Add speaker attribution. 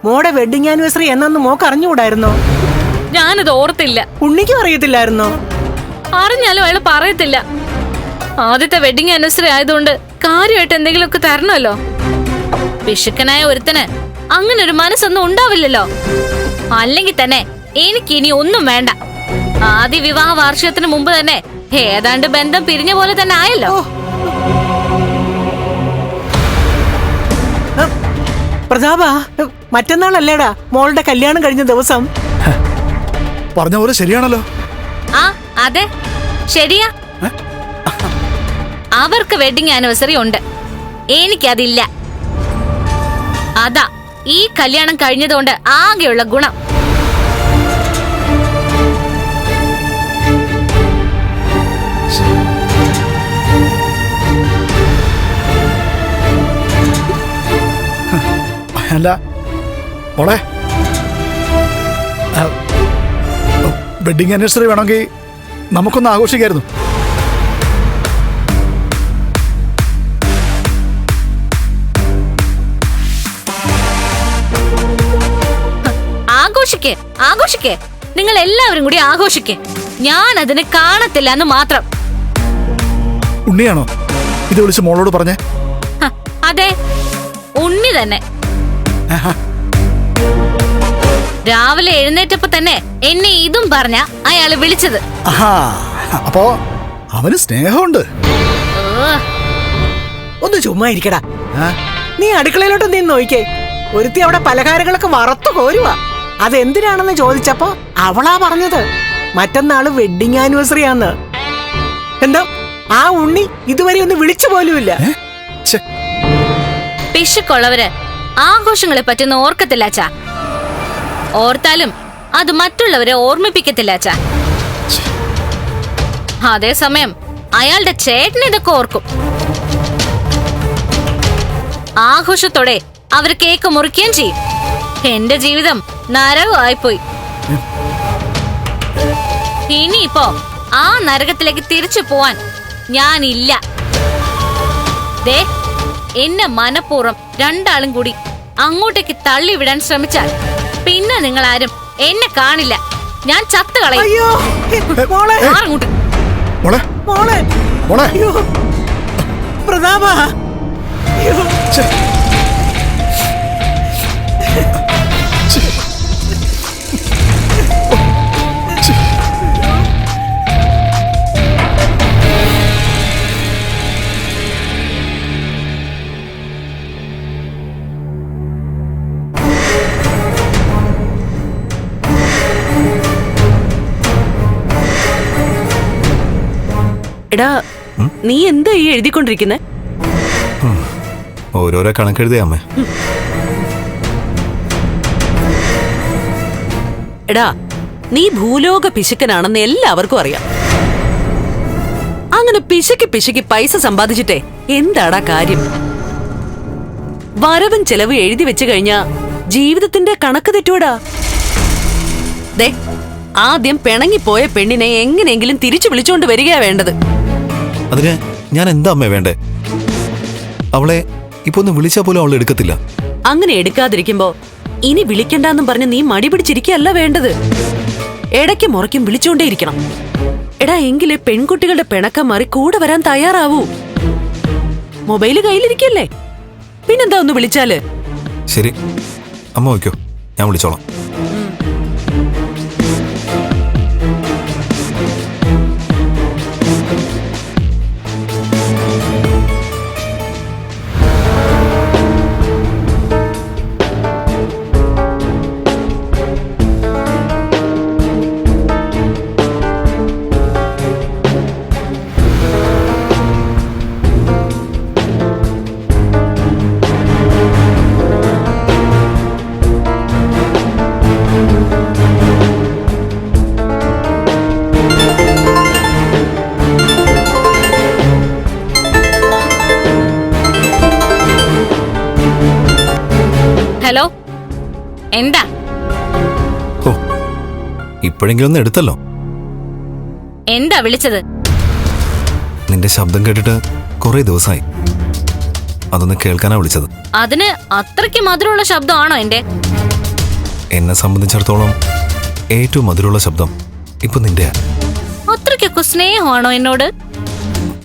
Speaker 1: മോടെ wedding anniversary എന്നൊന്ന് mock അറിഞ്ഞുകൂടായിരുന്നോ?
Speaker 2: ഞാനത് ഓർത്തില്ല.
Speaker 1: ഉണ്ണിക്കും അറിയത്തില്ലായിരുന്നോ?
Speaker 2: അറിഞ്ഞാലും അയാൾ പറയത്തില്ല. ആദ്യത്തെ വെഡിങ് ആനിവേഴ്സറി ആയതുകൊണ്ട് കാര്യമായിട്ട് എന്തെങ്കിലുമൊക്കെ തരണമല്ലോ. പിശുക്കനായ ഒരുത്തന് അങ്ങനെ ഒരു മനസ്സൊന്നും ഉണ്ടാവില്ലല്ലോ. അല്ലെങ്കിൽ തന്നെ എനിക്ക് ഇനി ഒന്നും വേണ്ട. ആദ്യ വിവാഹ വാർഷികത്തിന് മുമ്പ് തന്നെ ഏതാണ്ട് ബന്ധം പിരിഞ്ഞ പോലെ തന്നെ ആയല്ലോ.
Speaker 1: പ്രതാപ, മറ്റന്നാളല്ലേടാ മോളുടെ കല്യാണം കഴിഞ്ഞ ദിവസം?
Speaker 3: പറഞ്ഞ പോലെ ശരിയാണല്ലോ.
Speaker 2: ആ അതെ ശരിയാ. അവർക്ക് വെഡിങ് ആനിവേഴ്സറി ഉണ്ട്, എനിക്കതില്ല. അതാ ഈ കല്യാണം കഴിഞ്ഞതുകൊണ്ട് ആകെയുള്ള ഗുണം.
Speaker 3: അല്ല മോളെ, വെഡിങ് ആനിവേഴ്സറി വേണമെങ്കിൽ നമുക്കൊന്ന് ആഘോഷിക്കായിരുന്നു.
Speaker 2: ആഘോഷിക്കേ ആഘോഷിക്കേ, നിങ്ങൾ എല്ലാവരും കൂടി ആഘോഷിക്കേ. ഞാൻ അതിന് കാണത്തില്ല എന്ന് മാത്രം.
Speaker 3: ഉണ്ണിയാണോ ഇത് വിളിച്ച് മോളോട് പറഞ്ഞേ?
Speaker 2: അതെ, ഉണ്ണി തന്നെ. രാവിലെ എഴുന്നേറ്റപ്പോ തന്നെ എന്നെ ഇതും പറഞ്ഞ അയാള് വിളിച്ചത്.
Speaker 3: അപ്പോ അവന് സ്നേഹമുണ്ട്.
Speaker 1: ഒന്ന് ചുമ്മാ ഇരിക്കടാ. നീ അടുക്കളയിലോട്ട് നീ നോയിക്കേ. ഒരുത്തി അവിടെ പലഹാരങ്ങളൊക്കെ വറുത്തു കോരുവാ. അതെന്തിനാണെന്ന് ചോദിച്ചപ്പോ അവളാ പറഞ്ഞത് മറ്റന്നാള് വെഡിങ് ആനിവേഴ്സറി ആന്ന്. എന്താ ആ ഉണ്ണി ഇതുവരെ ഒന്ന് വിളിച്ചു പോലുമില്ല.
Speaker 2: പിശുക്കുള്ളവര് ആഘോഷങ്ങളെ പറ്റുന്ന ഓർക്കത്തില്ല അച്ഛാ. ഓർത്താലും അത് മറ്റുള്ളവരെ ഓർമ്മിപ്പിക്കത്തില്ല അച്ഛാ. അതേസമയം അയാളുടെ ചേട്ടൻ ഇതൊക്കെ ഓർക്കും. ആഘോഷത്തോടെ അവര് കേക്ക് മുറിക്കുകയും ചെയ്യും. എന്റെ ജീവിതം നരകമായിപ്പോയി. ഇനിയിപ്പോ ആ നരകത്തിലേക്ക് തിരിച്ചു പോവാൻ ഞാനില്ല. ദേ, എന്നെ മനഃപൂർവ്വം രണ്ടാളും കൂടി അങ്ങോട്ടേക്ക് തള്ളിവിടാൻ ശ്രമിച്ചാൽ പിന്നെ നിങ്ങൾ ആരും എന്നെ കാണില്ല. ഞാൻ ചത്തു കളയും. അങ്ങോട്ട്
Speaker 1: പ്രതാപ,
Speaker 4: എടാ, നീ എന്താ ഈ എഴുതിക്കൊണ്ടിരിക്കുന്നെ?
Speaker 5: ഓരോരോ കണക്കെഴുതിയ അമ്മ.
Speaker 4: എടാ, നീ ഭൂലോക പിശുക്കനാണെന്ന് എല്ലാവർക്കും അറിയാം. അങ്ങനെ പിശുക്കി പൈസ സമ്പാദിച്ചിട്ടേ എന്താടാ കാര്യം? വരവും ചെലവ് എഴുതി വെച്ചു കഴിഞ്ഞാ ജീവിതത്തിന്റെ കണക്ക് തെറ്റൂടാ. ദേ, ആദ്യം പിണങ്ങിപ്പോയ പെണ്ണിനെ എങ്ങനെയെങ്കിലും തിരിച്ചു വിളിച്ചോണ്ട് വരികയാ വേണ്ടത്.
Speaker 5: അതിന് ഞാൻ എന്താ അമ്മ വേണ്ടേ? അവളെ ഇപ്പൊ ഒന്ന് വിളിച്ചാ പോലും അവൾ എടുക്കത്തില്ല.
Speaker 4: അങ്ങനെ എടുക്കാതിരിക്കുമ്പോ ഇനി വിളിക്കണ്ടെന്നും പറഞ്ഞ് നീ മടി പിടിച്ചിരിക്കല്ല വേണ്ടത്. ഇടയ്ക്കും മുറയ്ക്കും വിളിച്ചോണ്ടേയിരിക്കണം. എടാ, എങ്കിലേ പെൺകുട്ടികളുടെ പിണക്കം മാറി കൂടെ വരാൻ തയ്യാറാവൂ. മൊബൈല് കയ്യിലിരിക്കല്ലേ, പിന്നെന്താ ഒന്ന് വിളിച്ചാല്?
Speaker 5: ശരി അമ്മ വയ്ക്കോ, ഞാൻ വിളിച്ചോളാം.
Speaker 2: ഹലോ, എന്താ?
Speaker 5: ഓ, ഇപ്പോഴെങ്കിലും ഒന്ന് എടുത്തല്ലോ.
Speaker 2: എന്താ വിളിച്ചത്?
Speaker 5: നിന്റെ ശബ്ദം കേട്ടിട്ട് കുറെ ദിവസമായി. അതൊന്ന് കേൾക്കാനാ വിളിച്ചത്.
Speaker 2: അതിന് അത്രയ്ക്ക് മധുരമുള്ള ശബ്ദമാണോ എന്റെ?
Speaker 5: എന്നെ സംബന്ധിച്ചിടത്തോളം ഏറ്റവും മധുരമുള്ള ശബ്ദം ഇപ്പൊ നിന്റെയാ.
Speaker 2: അത്രയ്ക്കൊക്കെ സ്നേഹമാണോ എന്നോട്?